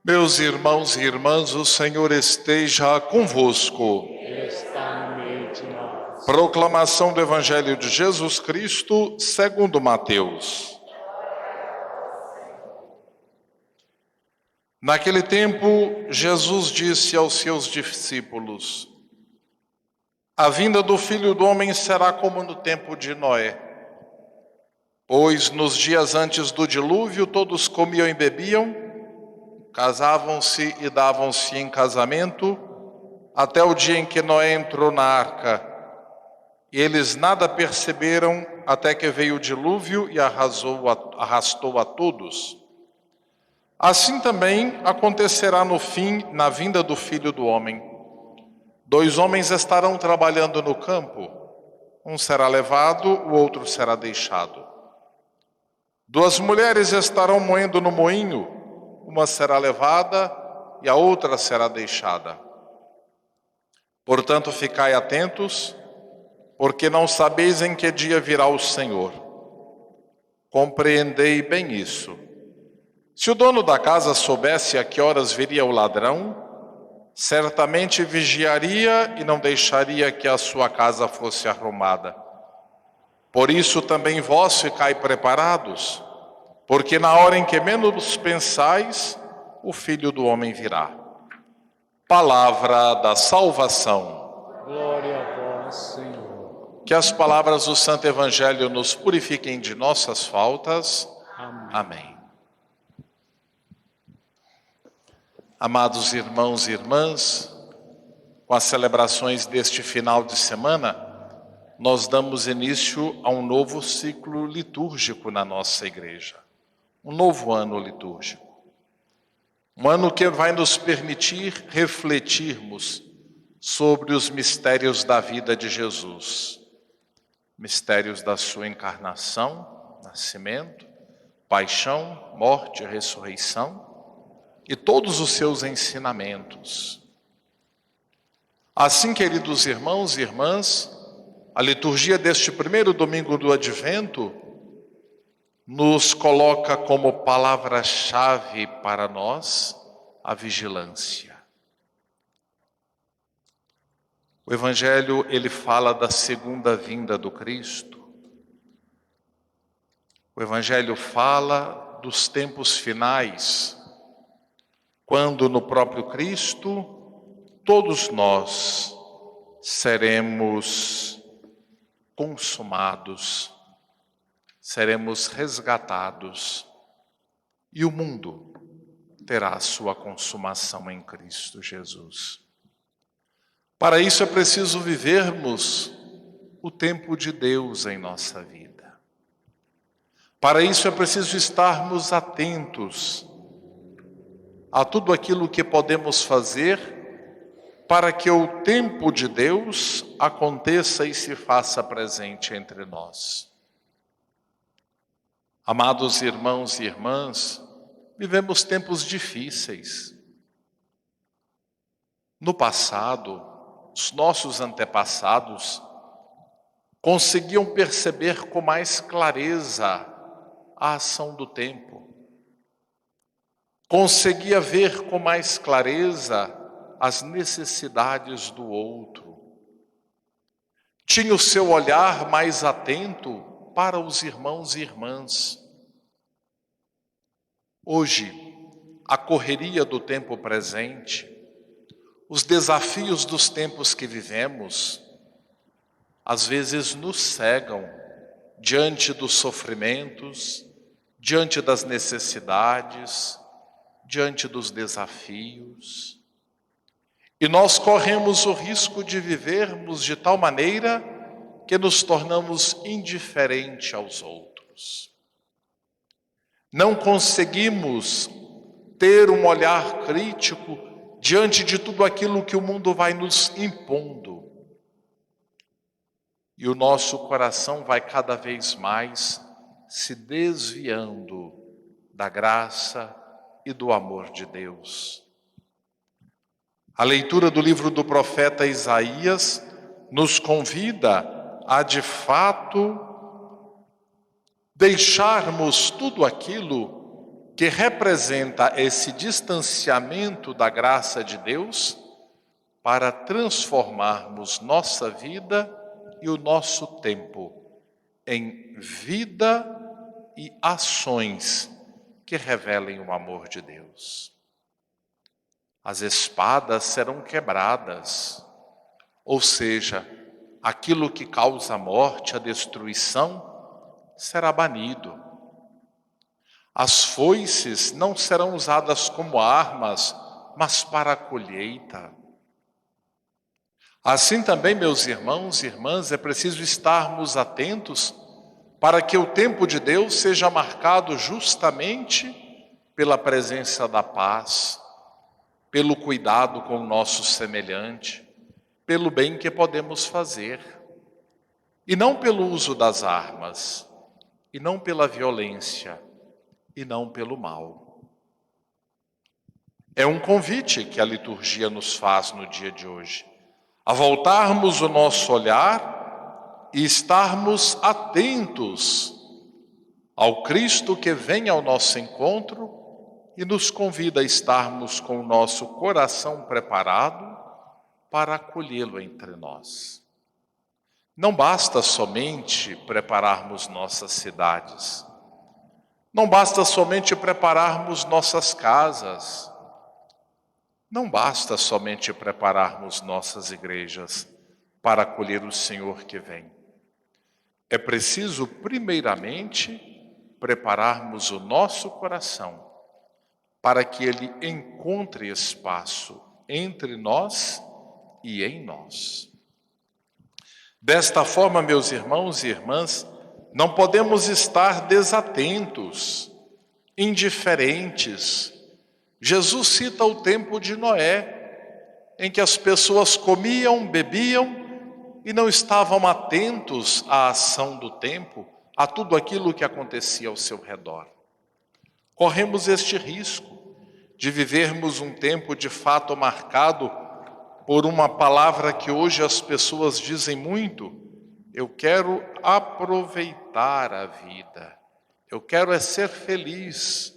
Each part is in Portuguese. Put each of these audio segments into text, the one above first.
Meus irmãos e irmãs, o Senhor esteja convosco. Está no meio de nós. Proclamação do Evangelho de Jesus Cristo, segundo Mateus. Naquele tempo, Jesus disse aos seus discípulos: A vinda do Filho do Homem será como no tempo de Noé. Pois nos dias antes do dilúvio, todos comiam e bebiam, casavam-se e davam-se em casamento, até o dia em que Noé entrou na arca. E eles nada perceberam até que veio o dilúvio e arrastou a todos. Assim também acontecerá no fim, na vinda do Filho do Homem. 2 homens estarão trabalhando no campo, um será levado, o outro será deixado. 2 mulheres estarão moendo no moinho, uma será levada e a outra será deixada. Portanto, ficai atentos, porque não sabeis em que dia virá o Senhor. Compreendei bem isso. Se o dono da casa soubesse a que horas viria o ladrão, certamente vigiaria e não deixaria que a sua casa fosse arrombada. Por isso também vós ficai preparados, porque na hora em que menos pensais, o Filho do Homem virá. Palavra da salvação. Glória a vós, Senhor. Que as palavras do Santo Evangelho nos purifiquem de nossas faltas. Amém. Amém. Amados irmãos e irmãs, com as celebrações deste final de semana, nós damos início a um novo ciclo litúrgico na nossa igreja. Um novo ano litúrgico. Um ano que vai nos permitir refletirmos sobre os mistérios da vida de Jesus. Mistérios da sua encarnação, nascimento, paixão, morte e ressurreição, e todos os seus ensinamentos. Assim, queridos irmãos e irmãs, a liturgia deste primeiro domingo do Advento nos coloca como palavra-chave para nós a vigilância. O Evangelho, ele fala da segunda vinda do Cristo. O Evangelho fala dos tempos finais, quando no próprio Cristo, todos nós seremos consumados, seremos resgatados e o mundo terá a sua consumação em Cristo Jesus. Para isso é preciso vivermos o tempo de Deus em nossa vida. Para isso é preciso estarmos atentos a tudo aquilo que podemos fazer para que o tempo de Deus aconteça e se faça presente entre nós. Amados irmãos e irmãs, vivemos tempos difíceis. No passado, os nossos antepassados conseguiam perceber com mais clareza a ação do tempo. Conseguia ver com mais clareza as necessidades do outro. Tinha o seu olhar mais atento para os irmãos e irmãs. Hoje, a correria do tempo presente, os desafios dos tempos que vivemos, às vezes nos cegam diante dos sofrimentos, diante das necessidades, diante dos desafios. E nós corremos o risco de vivermos de tal maneira que nos tornamos indiferentes aos outros. Não conseguimos ter um olhar crítico diante de tudo aquilo que o mundo vai nos impondo. E o nosso coração vai cada vez mais se desviando da graça e do amor de Deus. A leitura do livro do profeta Isaías nos convida a, de fato, deixarmos tudo aquilo que representa esse distanciamento da graça de Deus para transformarmos nossa vida e o nosso tempo em vida e ações que revelem o amor de Deus. As espadas serão quebradas, ou seja, aquilo que causa a morte, a destruição, será banido. As foices não serão usadas como armas, mas para a colheita. Assim também, meus irmãos e irmãs, é preciso estarmos atentos para que o tempo de Deus seja marcado justamente pela presença da paz, pelo cuidado com o nosso semelhante, pelo bem que podemos fazer, e não pelo uso das armas, e não pela violência, e não pelo mal. É um convite que a liturgia nos faz no dia de hoje, a voltarmos o nosso olhar e estarmos atentos ao Cristo que vem ao nosso encontro e nos convida a estarmos com o nosso coração preparado para acolhê-lo entre nós. Não basta somente prepararmos nossas cidades, não basta somente prepararmos nossas casas, não basta somente prepararmos nossas igrejas para acolher o Senhor que vem. É preciso, primeiramente, prepararmos o nosso coração para que ele encontre espaço entre nós e em nós. Desta forma, meus irmãos e irmãs, não podemos estar desatentos, indiferentes. Jesus cita o tempo de Noé, em que as pessoas comiam, bebiam e não estavam atentos à ação do tempo, a tudo aquilo que acontecia ao seu redor. Corremos este risco de vivermos um tempo de fato marcado por uma palavra que hoje as pessoas dizem muito: eu quero aproveitar a vida, eu quero ser feliz,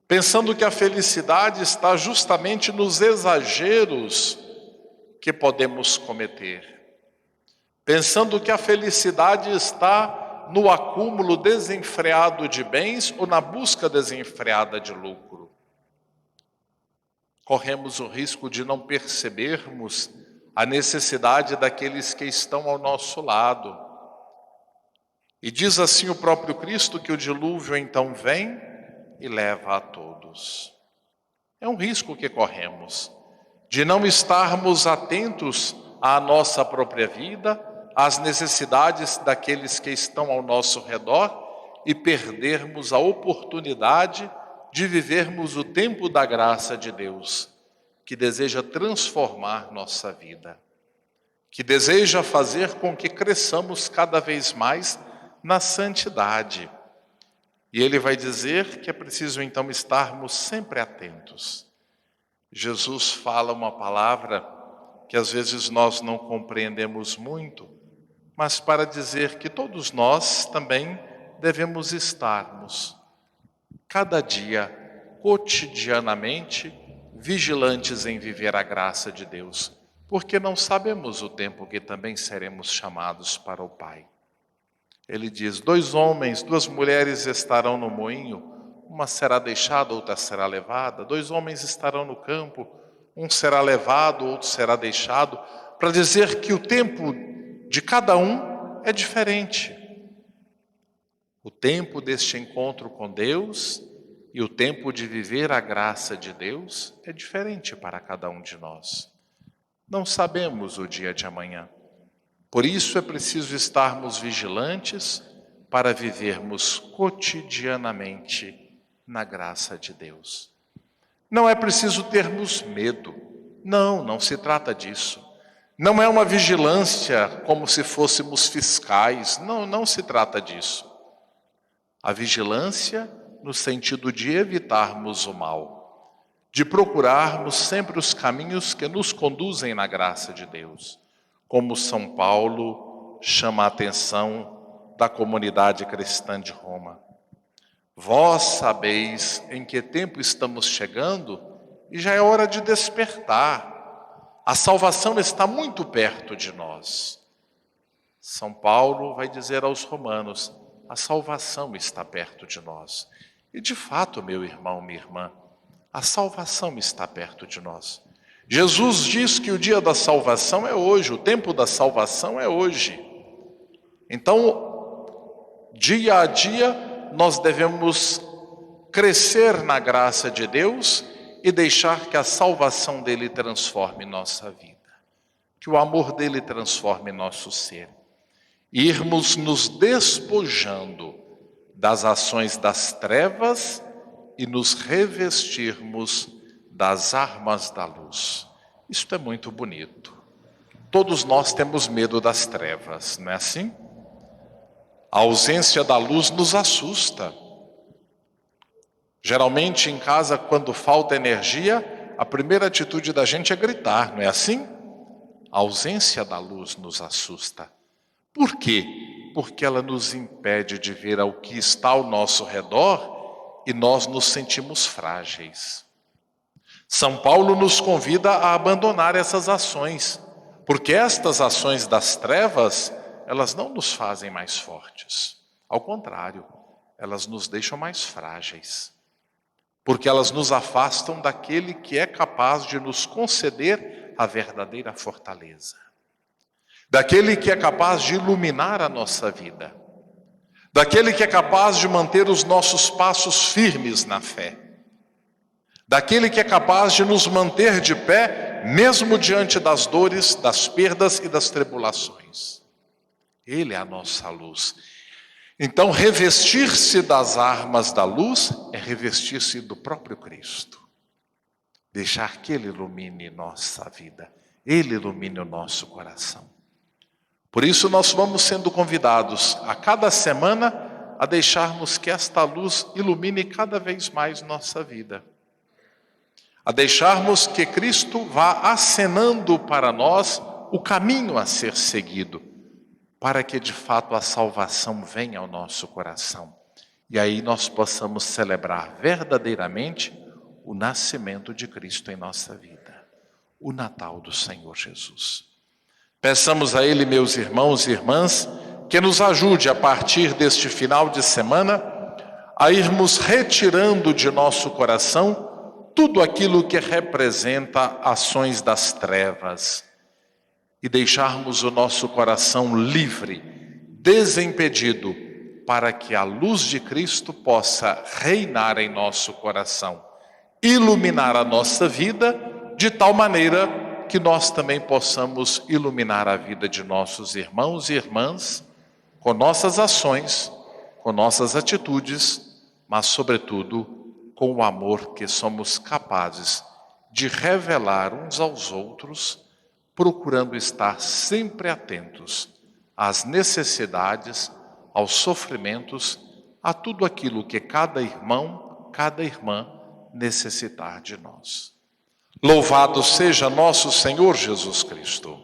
pensando que a felicidade está justamente nos exageros que podemos cometer, pensando que a felicidade está no acúmulo desenfreado de bens ou na busca desenfreada de lucro. Corremos o risco de não percebermos a necessidade daqueles que estão ao nosso lado. E diz assim o próprio Cristo que o dilúvio então vem e leva a todos. É um risco que corremos, de não estarmos atentos à nossa própria vida, às necessidades daqueles que estão ao nosso redor e perdermos a oportunidade de vivermos o tempo da graça de Deus, que deseja transformar nossa vida, que deseja fazer com que cresçamos cada vez mais na santidade. E ele vai dizer que é preciso então estarmos sempre atentos. Jesus fala uma palavra que às vezes nós não compreendemos muito, mas para dizer que todos nós também devemos estarmos cada dia, cotidianamente, vigilantes em viver a graça de Deus, porque não sabemos o tempo que também seremos chamados para o Pai. Ele diz: 2 homens, 2 mulheres estarão no moinho, uma será deixada, outra será levada. 2 homens estarão no campo, um será levado, outro será deixado, para dizer que o tempo de cada um é diferente. O tempo deste encontro com Deus e o tempo de viver a graça de Deus é diferente para cada um de nós. Não sabemos o dia de amanhã. Por isso é preciso estarmos vigilantes para vivermos cotidianamente na graça de Deus. Não é preciso termos medo. Não se trata disso. Não é uma vigilância como se fôssemos fiscais. Não se trata disso. A vigilância no sentido de evitarmos o mal, de procurarmos sempre os caminhos que nos conduzem na graça de Deus, como São Paulo chama a atenção da comunidade cristã de Roma. Vós sabeis em que tempo estamos chegando e já é hora de despertar. A salvação está muito perto de nós. São Paulo vai dizer aos romanos, a salvação está perto de nós. E de fato, meu irmão, minha irmã, a salvação está perto de nós. Jesus diz que o dia da salvação é hoje, o tempo da salvação é hoje. Então, dia a dia, nós devemos crescer na graça de Deus e deixar que a salvação dele transforme nossa vida. Que o amor dele transforme nosso ser. Irmos nos despojando das ações das trevas e nos revestirmos das armas da luz. Isto é muito bonito. Todos nós temos medo das trevas, não é assim? A ausência da luz nos assusta. Geralmente em casa, quando falta energia, a primeira atitude da gente é gritar, não é assim? A ausência da luz nos assusta. Por quê? Porque ela nos impede de ver o que está ao nosso redor e nós nos sentimos frágeis. São Paulo nos convida a abandonar essas ações, porque estas ações das trevas, elas não nos fazem mais fortes. Ao contrário, elas nos deixam mais frágeis, porque elas nos afastam daquele que é capaz de nos conceder a verdadeira fortaleza, daquele que é capaz de iluminar a nossa vida, daquele que é capaz de manter os nossos passos firmes na fé, daquele que é capaz de nos manter de pé, mesmo diante das dores, das perdas e das tribulações. Ele é a nossa luz. Então, revestir-se das armas da luz é revestir-se do próprio Cristo. Deixar que Ele ilumine nossa vida, Ele ilumine o nosso coração. Por isso nós vamos sendo convidados a cada semana a deixarmos que esta luz ilumine cada vez mais nossa vida. A deixarmos que Cristo vá acenando para nós o caminho a ser seguido, para que de fato a salvação venha ao nosso coração. E aí nós possamos celebrar verdadeiramente o nascimento de Cristo em nossa vida, o Natal do Senhor Jesus. Peçamos a Ele, meus irmãos e irmãs, que nos ajude a partir deste final de semana a irmos retirando de nosso coração tudo aquilo que representa ações das trevas e deixarmos o nosso coração livre, desimpedido, para que a luz de Cristo possa reinar em nosso coração, iluminar a nossa vida de tal maneira que nós também possamos iluminar a vida de nossos irmãos e irmãs com nossas ações, com nossas atitudes, mas sobretudo com o amor que somos capazes de revelar uns aos outros, procurando estar sempre atentos às necessidades, aos sofrimentos, a tudo aquilo que cada irmão, cada irmã necessitar de nós. Louvado seja nosso Senhor Jesus Cristo.